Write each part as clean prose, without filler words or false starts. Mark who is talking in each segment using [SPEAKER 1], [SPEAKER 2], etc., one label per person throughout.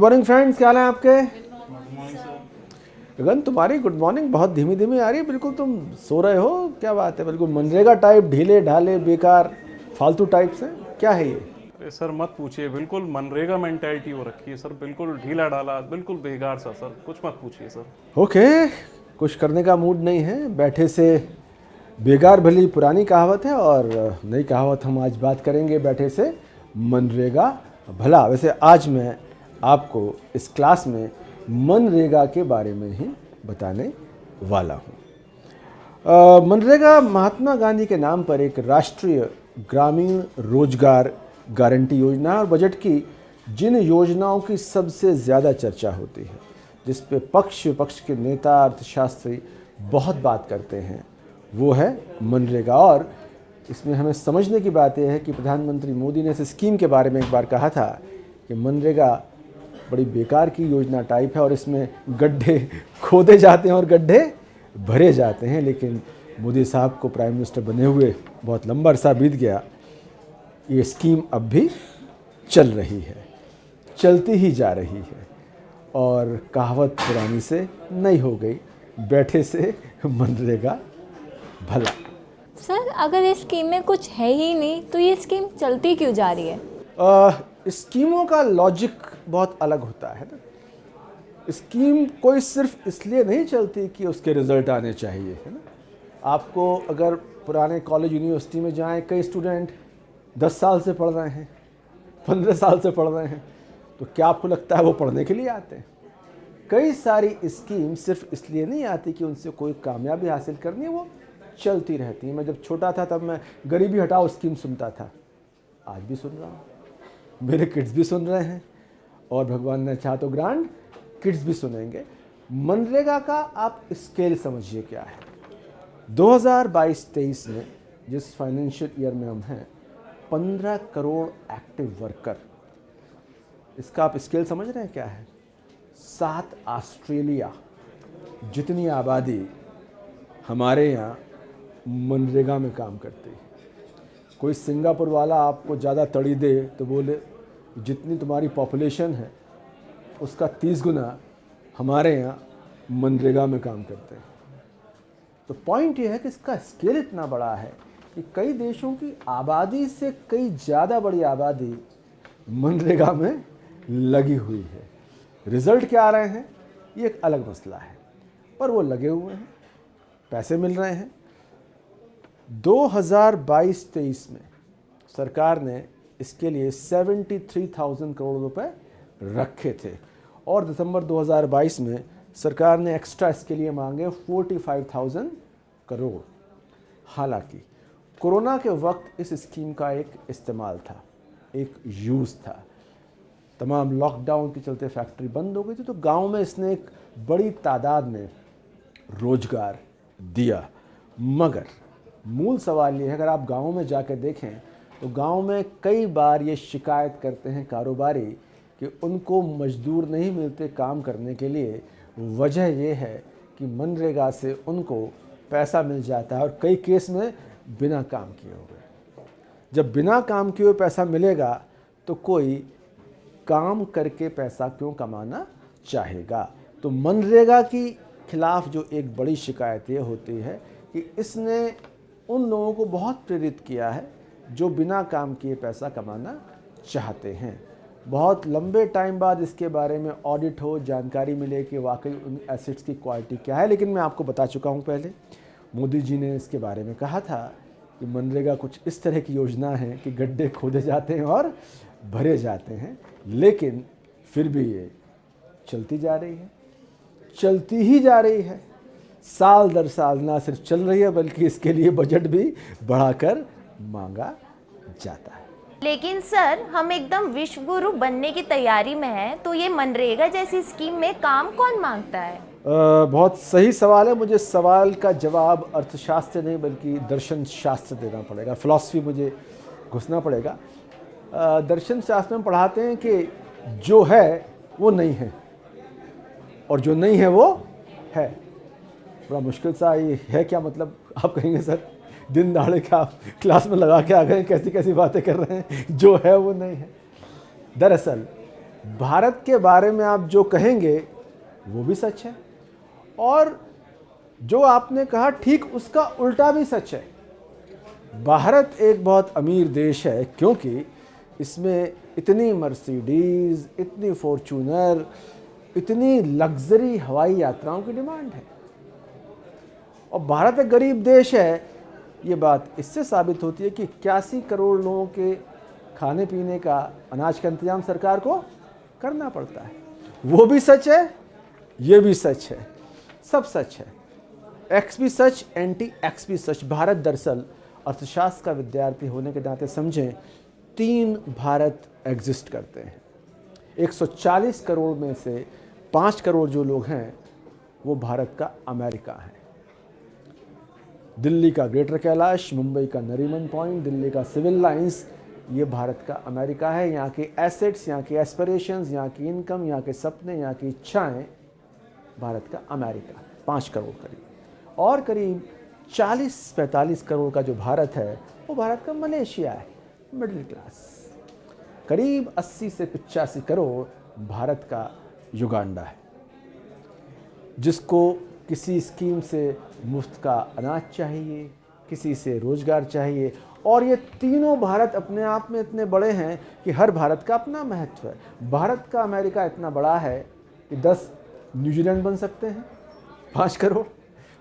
[SPEAKER 1] Morning friends, क्या हाल है आपके? गगन, तुम्हारी गुड मॉर्निंग बहुत धीमी धीमी आ रही है। बिल्कुल तुम सो रहे हो, क्या बात है? बिल्कुल मनरेगा टाइप, ढीले ढाले, बेकार, फालतू टाइप से क्या है ये?
[SPEAKER 2] अरे सर मत पूछिए, बिल्कुल मनरेगा मेंटालिटी हो रखी है सर, बिल्कुल ढीला ढाला, बिल्कुल बेकार सा सर, कुछ मत पूछिए सर।
[SPEAKER 1] ओके, कुछ करने का मूड नहीं है, बैठे से बेकार भली पुरानी कहावत है और नई कहावत हम आज बात करेंगे बैठे से मनरेगा भला। वैसे आज मैं आपको इस क्लास में मनरेगा के बारे में ही बताने वाला हूँ। मनरेगा महात्मा गांधी के नाम पर एक राष्ट्रीय ग्रामीण रोजगार गारंटी योजना और बजट की जिन योजनाओं की सबसे ज़्यादा चर्चा होती है, जिस पे पक्ष विपक्ष के नेता अर्थशास्त्री बहुत बात करते हैं, वो है मनरेगा। और इसमें हमें समझने की बात यह है कि प्रधानमंत्री मोदी ने इस स्कीम के बारे में एक बार कहा था कि मनरेगा बड़ी बेकार की योजना टाइप है और इसमें गड्ढे खोदे जाते हैं और गड्ढे भरे जाते हैं। लेकिन मोदी साहब को प्राइम मिनिस्टर बने हुए बहुत लंबा अरसा बीत गया, ये स्कीम अब भी चल रही है, चलती ही जा रही है और कहावत पुरानी से नई हो गई, बैठे से मनरेगा भला।
[SPEAKER 3] सर, अगर इस स्कीम में कुछ है ही नहीं तो ये स्कीम चलती क्यों जा रही है?
[SPEAKER 1] स्कीमों का लॉजिक बहुत अलग होता है ना। स्कीम कोई सिर्फ इसलिए नहीं चलती कि उसके रिजल्ट आने चाहिए, है ना। आपको अगर पुराने कॉलेज यूनिवर्सिटी में जाएं, कई स्टूडेंट 10 साल से पढ़ रहे हैं, 15 साल से पढ़ रहे हैं, तो क्या आपको लगता है वो पढ़ने के लिए आते हैं? कई सारी स्कीम सिर्फ इसलिए नहीं आती कि उनसे कोई कामयाबी हासिल करनी है, वो चलती रहती है। मैं जब छोटा था तब मैं गरीबी हटाओ स्कीम सुनता था, आज भी सुन रहा हूँ, मेरे किड्स भी सुन रहे हैं और भगवान ने चाहा तो ग्रांड किड्स भी सुनेंगे। मनरेगा का आप स्केल समझिए क्या है। 2022-23 में जिस फाइनेंशियल ईयर में हम हैं, 15 करोड़ एक्टिव वर्कर, इसका आप स्केल समझ रहे हैं क्या है? 7 ऑस्ट्रेलिया जितनी आबादी हमारे यहाँ मनरेगा में काम करती है। कोई सिंगापुर वाला आपको ज़्यादा तड़ी दे तो बोले जितनी तुम्हारी पॉपुलेशन है उसका 30 गुना हमारे यहाँ मनरेगा में काम करते हैं। तो पॉइंट ये है कि इसका स्केल इतना बड़ा है कि कई देशों की आबादी से कई ज़्यादा बड़ी आबादी मनरेगा में लगी हुई है। रिज़ल्ट क्या आ रहे हैं ये एक अलग मसला है, पर वो लगे हुए हैं, पैसे मिल रहे हैं। 2022-23 में सरकार ने इसके लिए 73,000 करोड़ रुपए रखे थे और दिसंबर 2022 में सरकार ने एक्स्ट्रा इसके लिए मांगे 45,000 करोड़। हालांकि कोरोना के वक्त इस स्कीम का एक इस्तेमाल था, एक यूज़ था। तमाम लॉकडाउन के चलते फैक्ट्री बंद हो गई थी, तो गांव में इसने एक बड़ी तादाद में रोजगार दिया। मगर मूल सवाल ये है, अगर आप गाँव में जाकर देखें तो गांव में कई बार ये शिकायत करते हैं कारोबारी कि उनको मजदूर नहीं मिलते काम करने के लिए। वजह ये है कि मनरेगा से उनको पैसा मिल जाता है और कई केस में बिना काम किए हुए। जब बिना काम किए हुए पैसा मिलेगा तो कोई काम करके पैसा क्यों कमाना चाहेगा। तो मनरेगा की खिलाफ जो एक बड़ी शिकायत ये होती है कि इसने उन लोगों को बहुत प्रेरित किया है जो बिना काम किए पैसा कमाना चाहते हैं। बहुत लंबे टाइम बाद इसके बारे में ऑडिट हो, जानकारी मिले कि वाकई उन एसेट्स की क्वालिटी क्या है। लेकिन मैं आपको बता चुका हूँ पहले, मोदी जी ने इसके बारे में कहा था कि मनरेगा कुछ इस तरह की योजना है कि गड्ढे खोदे जाते हैं और भरे जाते हैं, लेकिन फिर भी ये चलती जा रही है, चलती ही जा रही है। साल दर साल ना सिर्फ चल रही है बल्कि इसके लिए बजट भी बढ़ाकर मांगा जाता है।
[SPEAKER 4] लेकिन सर, हम एकदम विश्व गुरु बनने की तैयारी में हैं, तो ये मनरेगा जैसी स्कीम में काम कौन मांगता है?
[SPEAKER 1] बहुत सही सवाल है। मुझे सवाल का जवाब अर्थशास्त्र नहीं बल्कि दर्शन शास्त्र देना पड़ेगा, फिलॉसफी मुझे घुसना पड़ेगा। दर्शन शास्त्र में पढ़ाते हैं कि जो है वो नहीं है और जो नहीं है वो है। बड़ा मुश्किल सा ये है, क्या मतलब? आप कहेंगे सर दिन दहाड़े क्या आप क्लास में लगा के आ गए, कैसी कैसी बातें कर रहे हैं, जो है वो नहीं है। दरअसल भारत के बारे में आप जो कहेंगे वो भी सच है, और जो आपने कहा ठीक उसका उल्टा भी सच है। भारत एक बहुत अमीर देश है क्योंकि इसमें इतनी मर्सिडीज, इतनी फॉर्च्यूनर, इतनी लग्जरी हवाई यात्राओं की डिमांड है। और भारत एक गरीब देश है, ये बात इससे साबित होती है कि 81 करोड़ लोगों के खाने पीने का, अनाज का इंतजाम सरकार को करना पड़ता है। वो भी सच है, ये भी सच है, सब सच है। एक्स भी सच, एंटी एक्स भी सच। भारत दरअसल अर्थशास्त्र का विद्यार्थी होने के नाते समझें 3 भारत एग्जिस्ट करते हैं। 140 करोड़ में से 5 करोड़ जो लोग हैं वो भारत का अमेरिका है। दिल्ली का ग्रेटर कैलाश, मुंबई का नरीमन पॉइंट, दिल्ली का सिविल लाइंस, ये भारत का अमेरिका है। यहाँ के एसेट्स, यहाँ के एस्पिरेशंस, यहाँ की इनकम, यहाँ के सपने, यहाँ की इच्छाएं, भारत का अमेरिका 5 करोड़ करीब। और करीब 40-45 करोड़ का जो भारत है वो भारत का मलेशिया है, मिडिल क्लास। करीब 80 से 85 करोड़ भारत का युगांडा है, जिसको किसी स्कीम से मुफ्त का अनाज चाहिए, किसी से रोजगार चाहिए। और ये तीनों भारत अपने आप में इतने बड़े हैं कि हर भारत का अपना महत्व है। भारत का अमेरिका इतना बड़ा है कि 10 न्यूजीलैंड बन सकते हैं, 5 करोड़।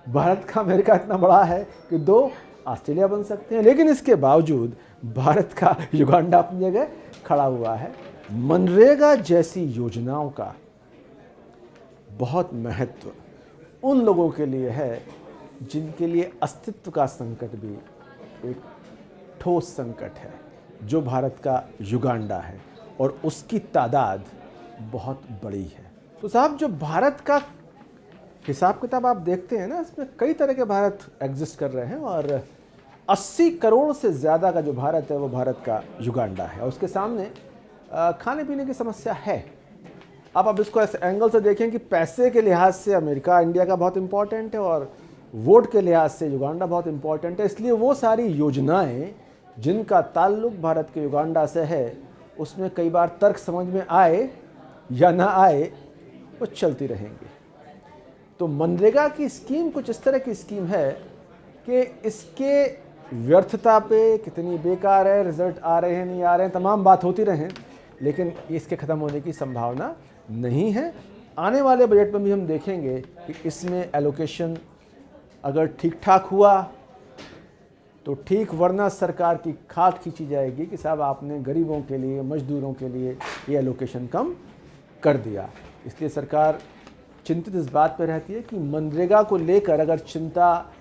[SPEAKER 1] भारत का अमेरिका इतना बड़ा है कि 2 ऑस्ट्रेलिया बन सकते हैं। लेकिन इसके बावजूद भारत का युगांडा अपनी जगह खड़ा हुआ है। मनरेगा जैसी योजनाओं का बहुत महत्व उन लोगों के लिए है जिनके लिए अस्तित्व का संकट भी एक ठोस संकट है, जो भारत का युगांडा है, और उसकी तादाद बहुत बड़ी है। तो साहब, जो भारत का हिसाब किताब आप देखते हैं ना, इसमें कई तरह के भारत एग्जिस्ट कर रहे हैं, और 80 करोड़ से ज़्यादा का जो भारत है वो भारत का युगांडा है। और उसके सामने खाने पीने की समस्या है। अब इसको ऐसे एंगल से देखें कि पैसे के लिहाज से अमेरिका इंडिया का बहुत इंपॉर्टेंट है, और वोट के लिहाज से युगांडा बहुत इंपॉर्टेंट है। इसलिए वो सारी योजनाएं जिनका ताल्लुक भारत के युगांडा से है, उसमें कई बार तर्क समझ में आए या ना आए, वो चलती रहेंगी। तो मनरेगा की स्कीम कुछ इस तरह की स्कीम है कि इसके व्यर्थता पे, कितनी बेकार है, रिजल्ट आ रहे हैं नहीं आ रहे हैं, तमाम बात होती रहें, लेकिन इसके ख़त्म होने की संभावना नहीं है। आने वाले बजट में भी हम देखेंगे कि इसमें एलोकेशन अगर ठीक ठाक हुआ तो ठीक, वरना सरकार की खाक खींची जाएगी कि साहब आपने गरीबों के लिए, मजदूरों के लिए ये एलोकेशन कम कर दिया। इसलिए सरकार चिंतित इस बात पर रहती है कि मनरेगा को लेकर अगर चिंता,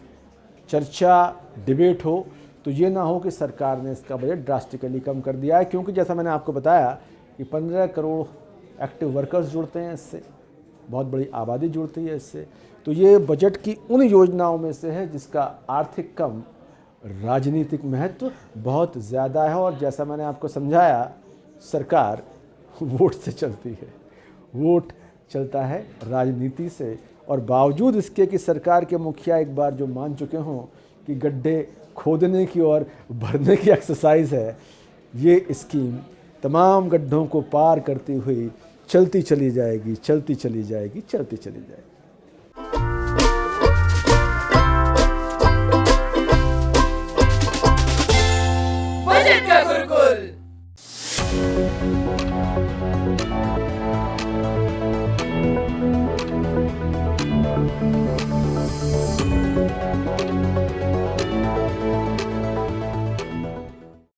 [SPEAKER 1] चर्चा, डिबेट हो तो ये ना हो कि सरकार ने इसका बजट ड्रास्टिकली कम कर दिया है। क्योंकि जैसा मैंने आपको बताया कि 15 करोड़ एक्टिव वर्कर्स जुड़ते हैं इससे, बहुत बड़ी आबादी जुड़ती है इससे। तो ये बजट की उन योजनाओं में से है जिसका आर्थिक कम राजनीतिक महत्व बहुत ज़्यादा है। और जैसा मैंने आपको समझाया, सरकार वोट से चलती है, वोट चलता है राजनीति से। और बावजूद इसके कि सरकार के मुखिया एक बार जो मान चुके हों कि गड्ढे खोदने की और भरने की एक्सरसाइज है, ये स्कीम तमाम गड्ढों को पार करती हुई चलती चली जाएगी, चलती चली जाएगी, चलती चली जाएगी।
[SPEAKER 5] बजट का गुरुकुल।